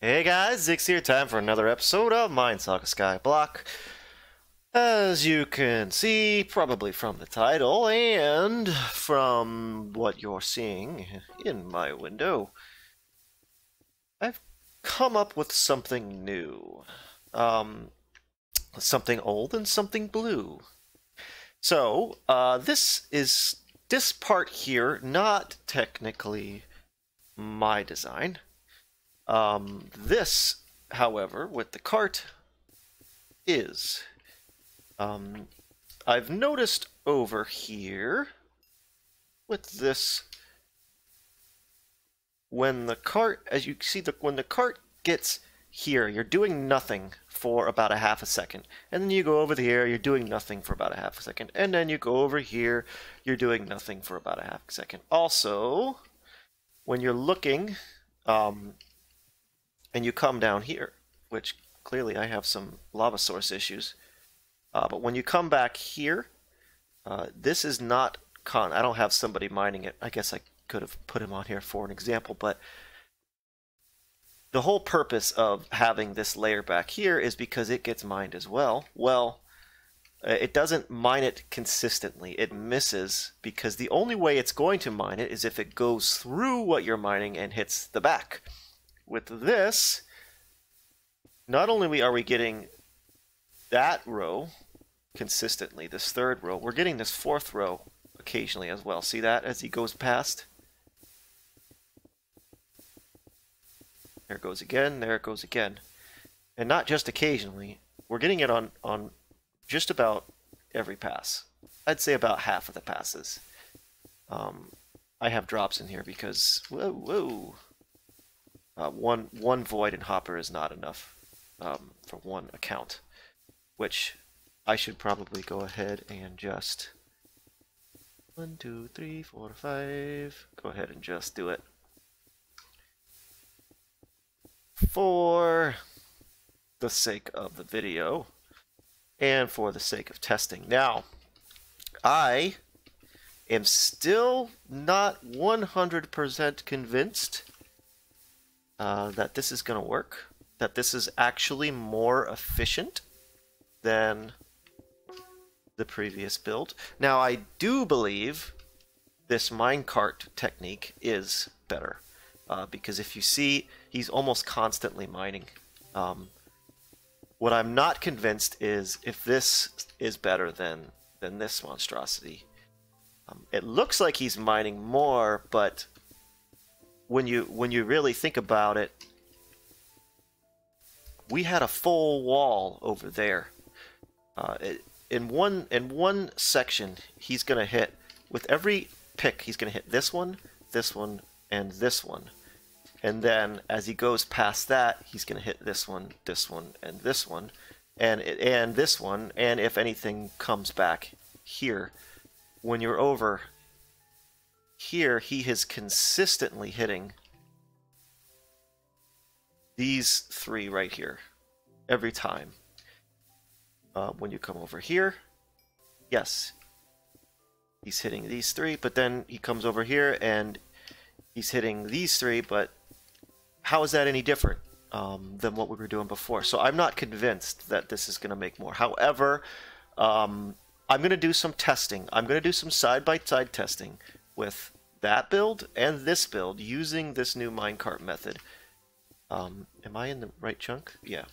Hey guys, Zix here, time for another episode of Minesaga Skyblock. As you can see, probably from the title and from what you're seeing in my window, I've come up with something new. Something old and something blue. So, this part here, not technically my design. This, however, with the cart, is. I've noticed over here with this, when the cart, as you see, when the cart gets here, you're doing nothing for about a half a second. And then you go over here, you're doing nothing for about a half a second. And then you go over here, you're doing nothing for about a half a second. Also, when you're looking, and you come down here, which clearly I have some lava source issues. But when you come back here, this is not I don't have somebody mining it. I guess I could have put him on here for an example, but the whole purpose of having this layer back here is because it gets mined as well. Well, it doesn't mine it consistently. It misses because the only way it's going to mine it is if it goes through what you're mining and hits the back. With this, not only are we getting that row consistently, this third row, we're getting this fourth row occasionally as well. See that as he goes past? There it goes again, there it goes again. And not just occasionally, we're getting it on just about every pass. I'd say about half of the passes. I have drops in here because, whoa. One void and hopper is not enough for one account, which I should probably go ahead and just 1, 2, 3, 4, 5. Go ahead and just do it for the sake of the video and for the sake of testing. Now, I am still not 100% convinced that this is going to work, that this is actually more efficient than the previous build. Now, I do believe this minecart technique is better, because if you see, he's almost constantly mining. What I'm not convinced is if this is better than this monstrosity. It looks like he's mining more, but when you really think about it, we had a full wall over there. In one section, he's gonna hit with every pick. He's gonna hit this one, and this one, and then as he goes past that, he's gonna hit this one, and this one, and this one. And if anything comes back here, when you're over here, he is consistently hitting these three right here every time. When you come over here, yes, he's hitting these three, but then he comes over here and he's hitting these three, but how is that any different than what we were doing before? So I'm not convinced that this is going to make more. However, I'm going to do some testing. I'm going to do some side-by-side testing with that build and this build using this new minecart method. Am I in the right chunk? Yeah.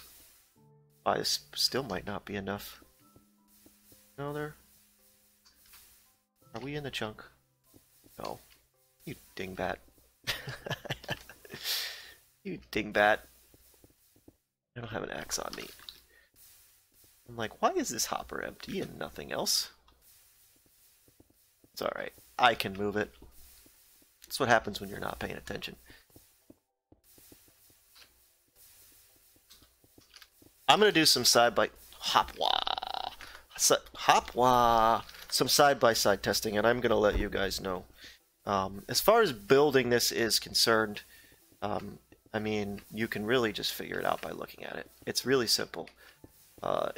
This still might not be enough. No, there. Are we in the chunk? No. You dingbat. You dingbat. I don't have an axe on me. I'm like, why is this hopper empty and nothing else? It's alright. I can move it. That's what happens when you're not paying attention. I'm going to do some some side-by-side testing, and I'm going to let you guys know. As far as building this is concerned, I mean, you can really just figure it out by looking at it. It's really simple.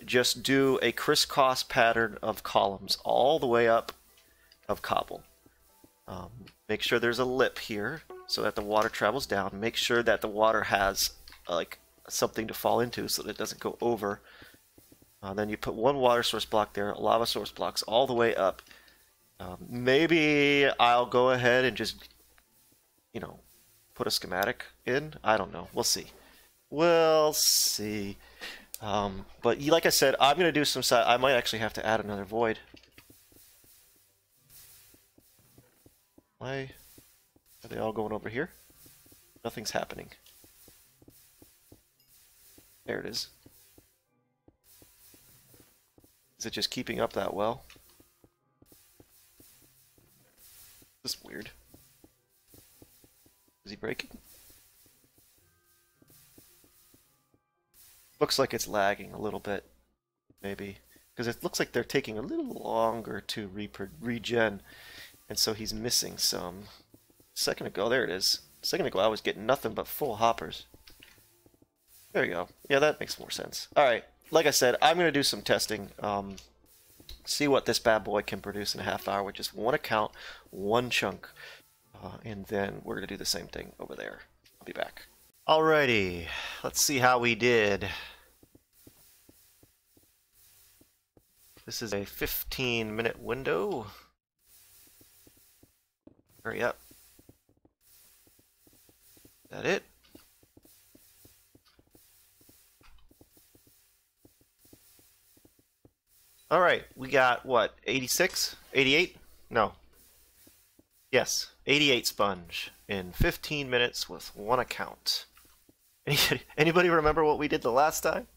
Just do a crisscross pattern of columns all the way up of cobble. Make sure there's a lip here so that the water travels down. Make sure that the water has like something to fall into so that it doesn't go over. Then you put one water source block there, lava source blocks all the way up. Maybe I'll go ahead and just, put a schematic in. I don't know. We'll see. We'll see. But like I said, I'm going to do some side. I might actually have to add another void. Why are they all going over here? Nothing's happening. There it is. Is it just keeping up that well? This is weird. Is he breaking? Looks like it's lagging a little bit, maybe. Because it looks like they're taking a little longer to regen. And so he's missing some. A second ago, there it is. A second ago, I was getting nothing but full hoppers. There you go. Yeah, that makes more sense. Alright, like I said, I'm going to do some testing. See what this bad boy can produce in a half hour with just one account, one chunk. And then we're going to do the same thing over there. I'll be back. Alrighty, let's see how we did. This is a 15-minute window. Hurry up. Is that it? Alright, we got what, 86? 88? No. Yes, 88 sponge in 15 minutes with one account. Anybody remember what we did the last time?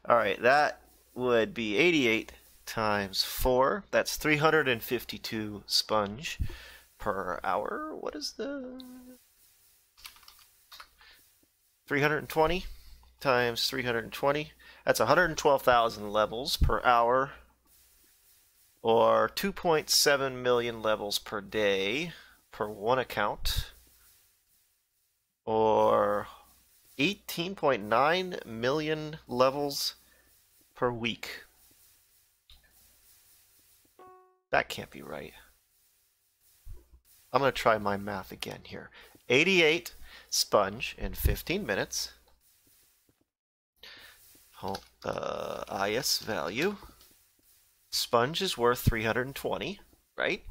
Alright, that would be 88 times 4. That's 352 sponge per hour. What is the... 320 times 320. That's 112,000 levels per hour, or 2.7 million levels per day per one account, or 18.9 million levels per week. That can't be right. I'm going to try my math again here. 88 sponge in 15 minutes. IS value. Sponge is worth 320, right?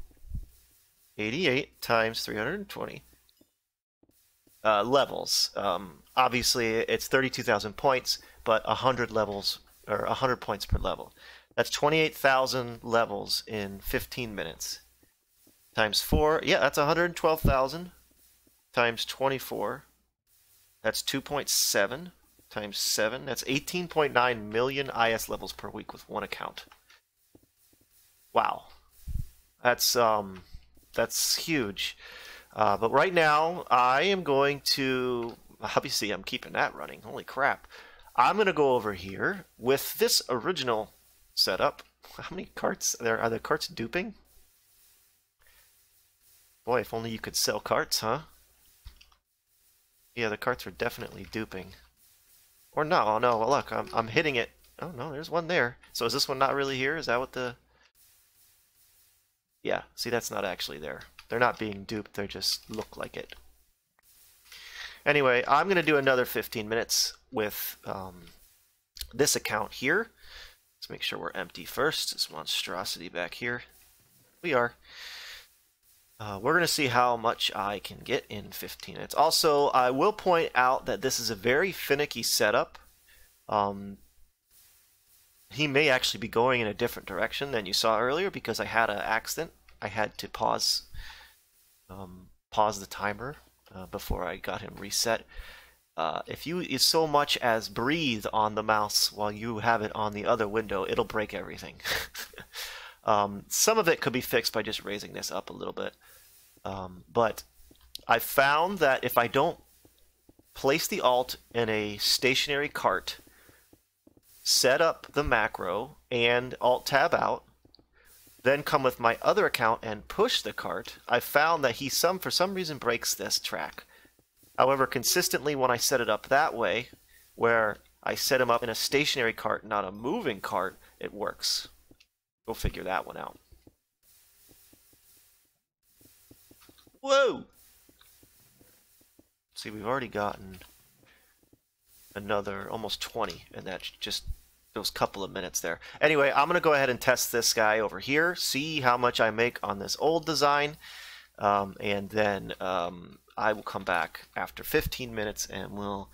88 times 320. Levels. Obviously, it's 32,000 points, but 100 levels, or 100 points per level. That's 28,000 levels in 15 minutes. Times 4, yeah, that's 112,000. Times 24, that's 2.7. Times 7, that's 18.9 million IS levels per week with one account. Wow. That's huge. But right now, I am going to... Obviously, I'm keeping that running. Holy crap. I'm going to go over here with this original setup. How many carts? Are the carts duping? Boy, if only you could sell carts, huh? Yeah, the carts are definitely duping. Or no, no, look, I'm hitting it. Oh no, there's one there. So is this one not really here? Is that what the... Yeah, see, that's not actually there. They're not being duped, they just look like it. Anyway, I'm going to do another 15 minutes with this account here. Let's make sure we're empty first. This monstrosity back here. We are. We're going to see how much I can get in 15 minutes. Also, I will point out that this is a very finicky setup. He may actually be going in a different direction than you saw earlier because I had an accident. I had to pause the timer before I got him reset. If you so much as breathe on the mouse while you have it on the other window, it'll break everything. Some of it could be fixed by just raising this up a little bit. But I found that if I don't place the alt in a stationary cart, set up the macro and alt tab out, then come with my other account and push the cart, I found that he for some reason breaks this track. However, consistently when I set it up that way, where I set him up in a stationary cart, not a moving cart, it works. Go figure that one out. Whoa! See, we've already gotten another almost 20, and that's just those couple of minutes there. Anyway, I'm going to go ahead and test this guy over here, see how much I make on this old design, and then I will come back after 15 minutes and we'll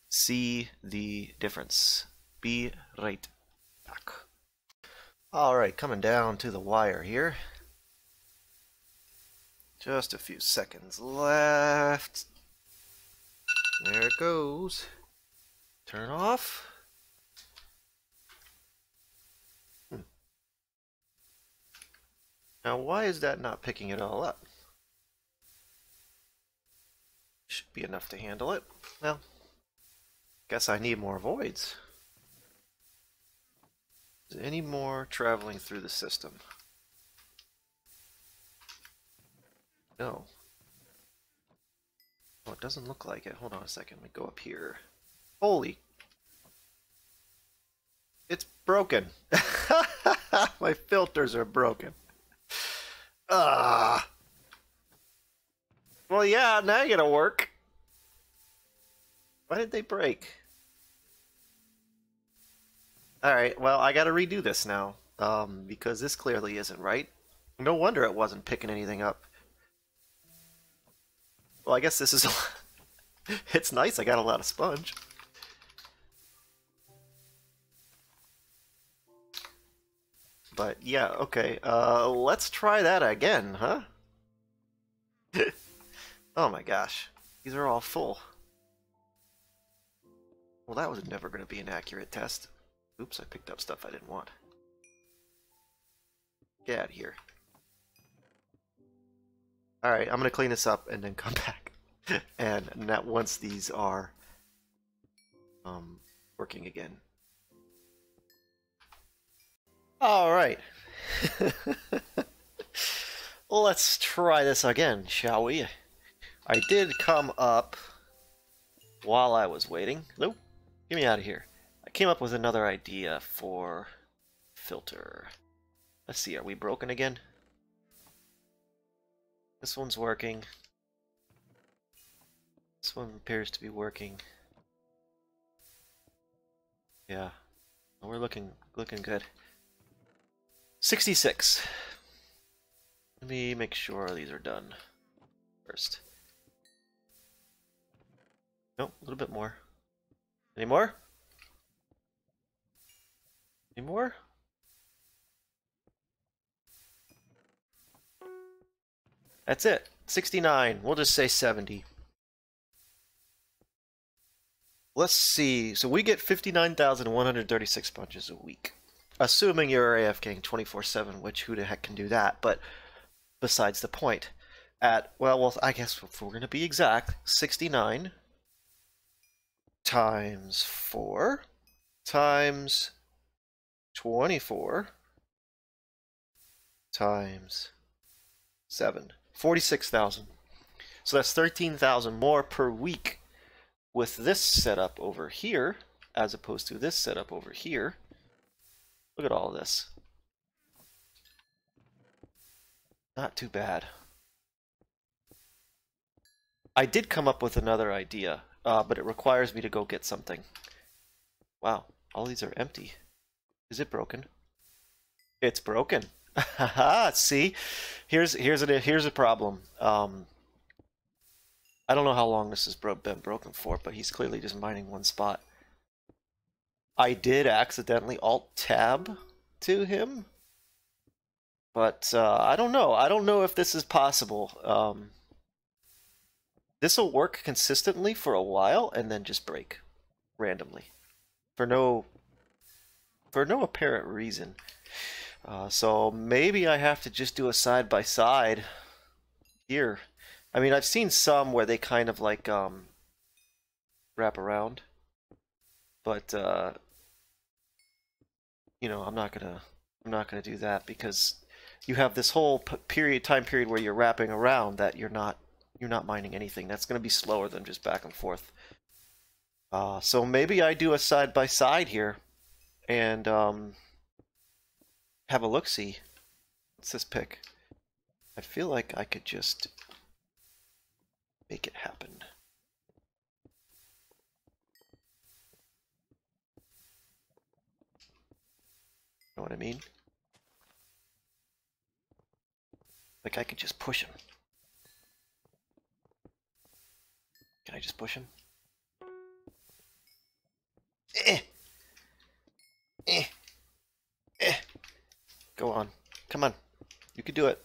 see the difference. Be right back. Alright, coming down to the wire here. Just a few seconds left. There it goes. Turn off. Now, why is that not picking it all up? Should be enough to handle it. Well, guess I need more voids. Is there any more traveling through the system? No. Oh, it doesn't look like it. Hold on a second. Let me go up here. Holy. It's broken. My filters are broken. Well, yeah, now you're gonna work. Why did they break? Alright, well, I gotta redo this now. Because this clearly isn't right. No wonder it wasn't picking anything up. Well, I guess this is... It's nice, I got a lot of sponge. But, yeah, okay. Let's try that again, huh? Oh my gosh. These are all full. Well, that was never going to be an accurate test. Oops, I picked up stuff I didn't want. Get out of here. Alright, I'm going to clean this up and then come back. And not once these are working again. Alright. Let's try this again, shall we? I did come up while I was waiting. Hello? Get me out of here. I came up with another idea for filter. Let's see, are we broken again? This one's working. This one appears to be working. Yeah. We're looking good. 66. Let me make sure these are done first. Nope, a little bit more. Any more? Any more? That's it. 69. We'll just say 70. Let's see. So we get 59,136 sponges a week. Assuming you're AFKing 24/7, which who the heck can do that? But besides the point. Well, I guess if we're going to be exact, 69 times 4 times 24 times 7. 46,000. So that's 13,000 more per week with this setup over here, as opposed to this setup over here. Look at all this. Not too bad. I did come up with another idea, but it requires me to go get something. Wow, all these are empty. Is it broken? It's broken. Haha, see? Here's a problem. I don't know how long this has been broken for, but he's clearly just mining one spot. I did accidentally Alt-Tab to him, but I don't know. I don't know if this is possible. This will work consistently for a while and then just break randomly for no apparent reason. So maybe I have to just do a side-by-side here. I mean, I've seen some where they kind of like wrap around, but you know, I'm not gonna do that because you have this whole time period where you're wrapping around that you're not mining anything. That's gonna be slower than just back and forth. So maybe I do a side-by-side here and have a look-see. What's this pick? I feel like I could just make it happen. what I mean? Like I could just push him. Can I just push him? Eh! Eh! Eh! Go on. Come on. You can do it.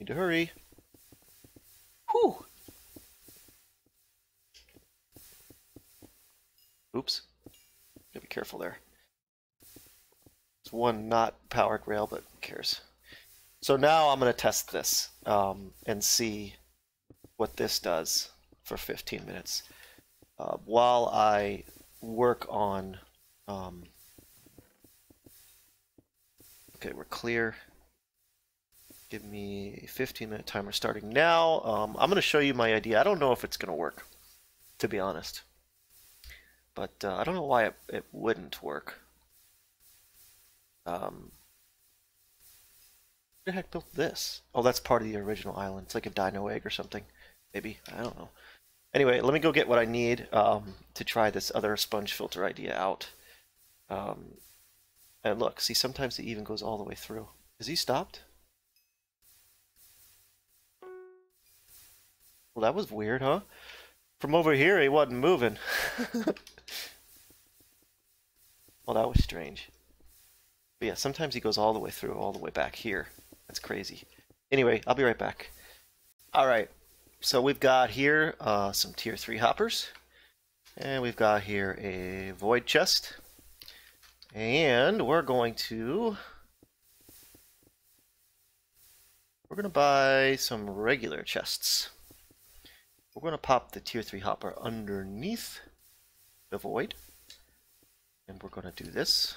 Need to hurry. Whew! Oops. Gotta be careful there. It's one not powered rail, but who cares? So now I'm going to test this and see what this does for 15 minutes while I work on... okay, we're clear. Give me a 15-minute timer starting now. I'm going to show you my idea. I don't know if it's going to work, to be honest. But I don't know why it wouldn't work. Who the heck built this? Oh, that's part of the original island. It's like a dino egg or something. Maybe. I don't know. Anyway, let me go get what I need to try this other sponge filter idea out. And look, see, sometimes it even goes all the way through. Is he stopped? Well, that was weird, huh? From over here, he wasn't moving. Well, that was strange. But yeah, sometimes he goes all the way through, all the way back here. That's crazy. Anyway, I'll be right back. Alright, so we've got here some tier 3 hoppers. And we've got here a void chest. And we're going to buy some regular chests. We're going to pop the tier 3 hopper underneath the void. And we're going to do this.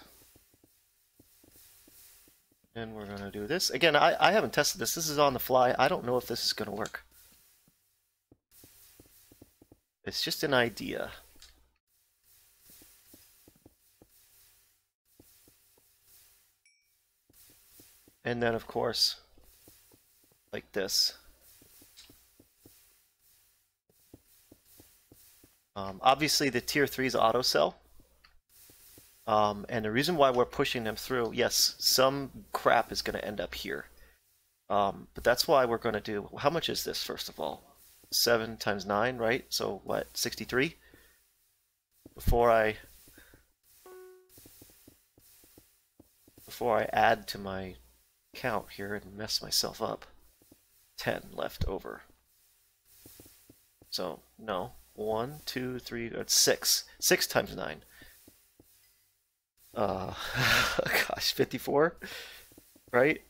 And we're going to do this. Again, I haven't tested this. This is on the fly. I don't know if this is going to work. It's just an idea. And then, of course, like this. Obviously, the tier 3 is auto sell. And the reason why we're pushing them through, yes, some crap is going to end up here. But that's why we're going to do, how much is this, first of all? 7 times 9, right? So what, 63? Before I add to my count here and mess myself up, 10 left over. So, no, 1, 2, 3, that's 6. 6 times 9. Gosh, 54, right?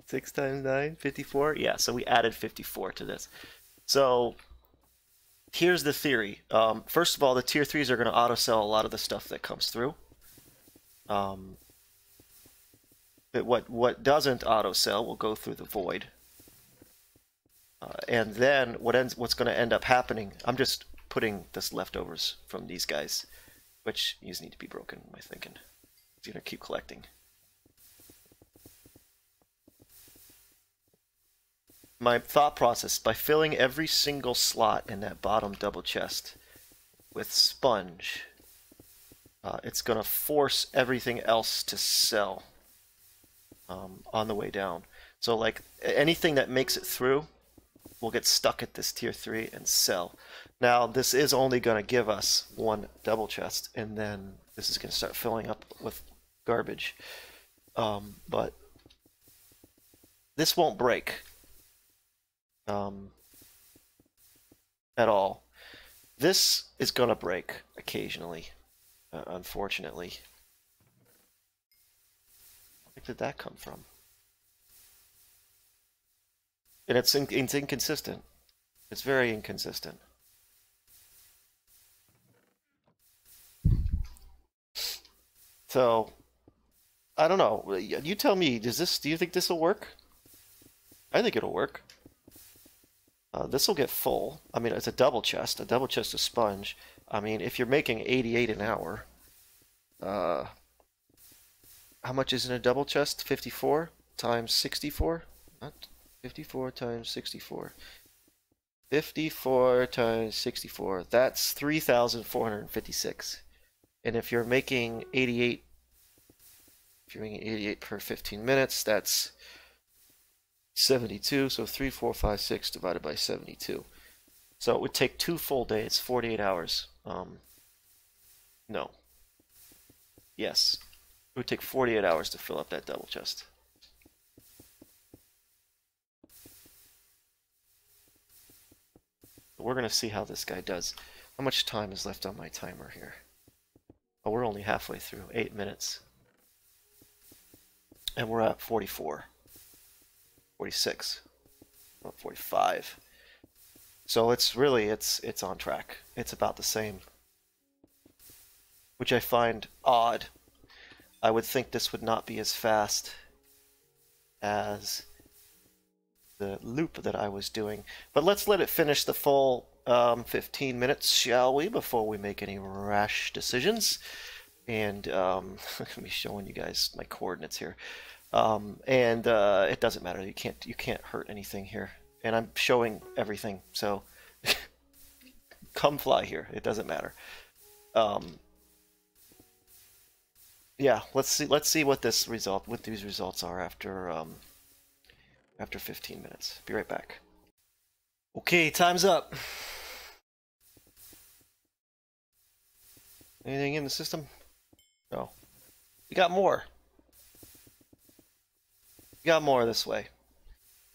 6 times 9, 54? Yeah, so we added 54 to this. So here's the theory. First of all, the tier 3s are going to auto sell a lot of the stuff that comes through. But what doesn't auto sell will go through the void. And then what's going to end up happening, I'm just putting this leftovers from these guys, which these need to be broken, am I thinking? It's going to keep collecting. My thought process, by filling every single slot in that bottom double chest with sponge, it's going to force everything else to sell on the way down. So like anything that makes it through will get stuck at this tier 3 and sell. Now this is only going to give us one double chest, and then this is going to start filling up with garbage. But this won't break at all. This is going to break occasionally, unfortunately. Where did that come from? And it's inconsistent. It's very inconsistent. So, I don't know. You tell me, do you think this will work? I think it'll work. This will get full. I mean, it's a double chest of sponge. I mean, if you're making 88 an hour, how much is in a double chest? 54 times 64? Not 54 times 64. 54 times 64, that's 3,456. And if you're making 88, if you're making 88 per 15 minutes, that's 72. So 3,456 divided by 72. So it would take 2 full days, 48 hours. No. Yes. It would take 48 hours to fill up that double chest. We're going to see how this guy does. How much time is left on my timer here? Oh, we're only halfway through. 8 minutes. And we're at 44. 46. Well, 45. So it's really, it's on track. It's about the same. Which I find odd. I would think this would not be as fast as the loop that I was doing. But let's let it finish the full 15 minutes, shall we, before we make any rash decisions. And I'm going to be showing you guys my coordinates here. It doesn't matter. You can't hurt anything here. And I'm showing everything, so come fly here. It doesn't matter. Yeah, let's see what these results are after 15 minutes. Be right back. Okay, time's up. Anything in the system? No. We got more. We got more this way.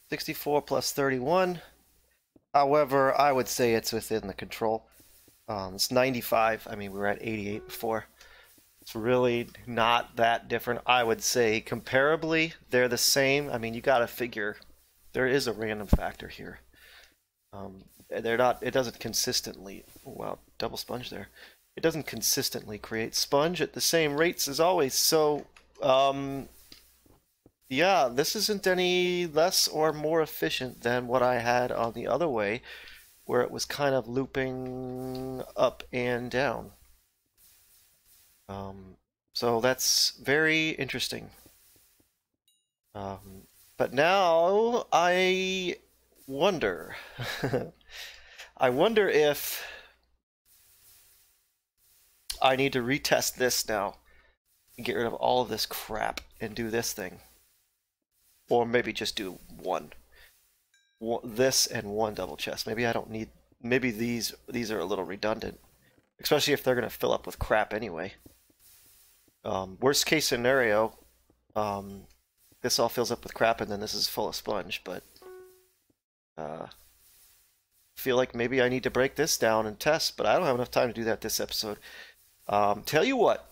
64 plus 31. However, I would say it's within the control. It's 95. I mean, we were at 88 before. It's really not that different. I would say comparably, they're the same. I mean, you got to figure there is a random factor here. They're not. It doesn't consistently. Wow, double sponge there. It doesn't consistently create sponge at the same rates as always. So, yeah, this isn't any less or more efficient than what I had on the other way, where it was kind of looping up and down. So that's very interesting. But now I wonder, I wonder if I need to retest this now and get rid of all of this crap and do this thing. Or maybe just do this and one double chest. Maybe I don't need, maybe these are a little redundant, especially if they're going to fill up with crap anyway. Worst case scenario, this all fills up with crap and then this is full of sponge, but feel like maybe I need to break this down and test, but I don't have enough time to do that this episode. Tell you what,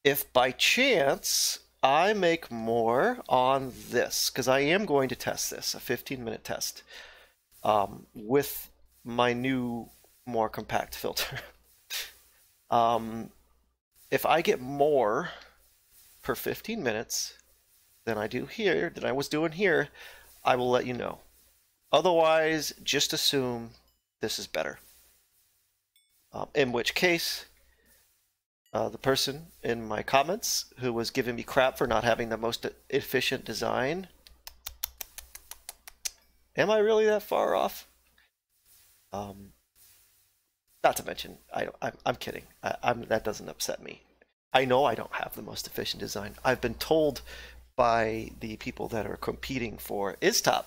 if by chance I make more on this, because I am going to test this, a 15-minute test, with my new, more compact filter. If I get more per 15 minutes than I do here, than I was doing here, I will let you know. Otherwise, just assume this is better. In which case, the person in my comments who was giving me crap for not having the most efficient design, am I really that far off? Not to mention, I'm kidding. That doesn't upset me. I know I don't have the most efficient design. I've been told by the people that are competing for ISTOP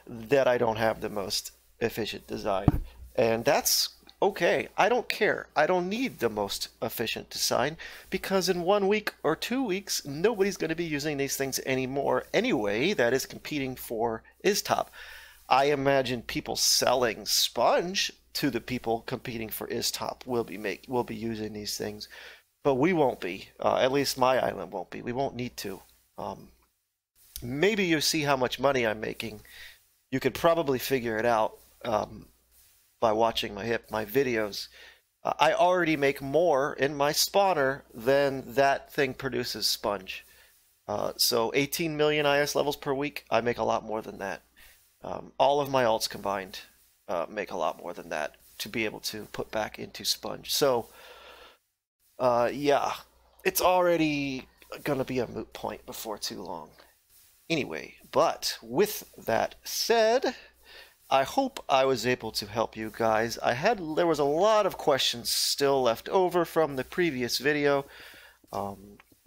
that I don't have the most efficient design. And that's okay. I don't care. I don't need the most efficient design because in 1 week or 2 weeks, nobody's going to be using these things anymore anyway that is competing for ISTOP. I imagine people selling sponge to the people competing for ISTOP will be using these things, but we won't be. At least my island won't be. We won't need to. Maybe you see how much money I'm making. You could probably figure it out by watching my videos. I already make more in my spawner than that thing produces sponge. So 18 million IS levels per week, I make a lot more than that. All of my alts combined make a lot more than that to be able to put back into sponge. So, yeah, it's already going to be a moot point before too long. Anyway, but with that said, I hope I was able to help you guys. There was a lot of questions still left over from the previous video.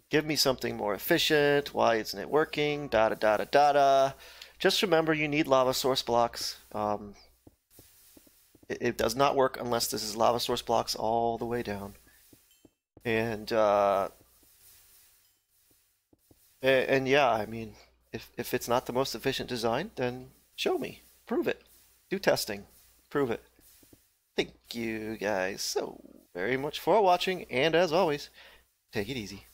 Give me something more efficient. Why isn't it working? Da da da da da da. Just remember, you need lava source blocks. It does not work unless this is lava source blocks all the way down. And yeah, I mean, if it's not the most efficient design, then show me, prove it, do testing, prove it. Thank you guys so very much for watching, and as always, take it easy.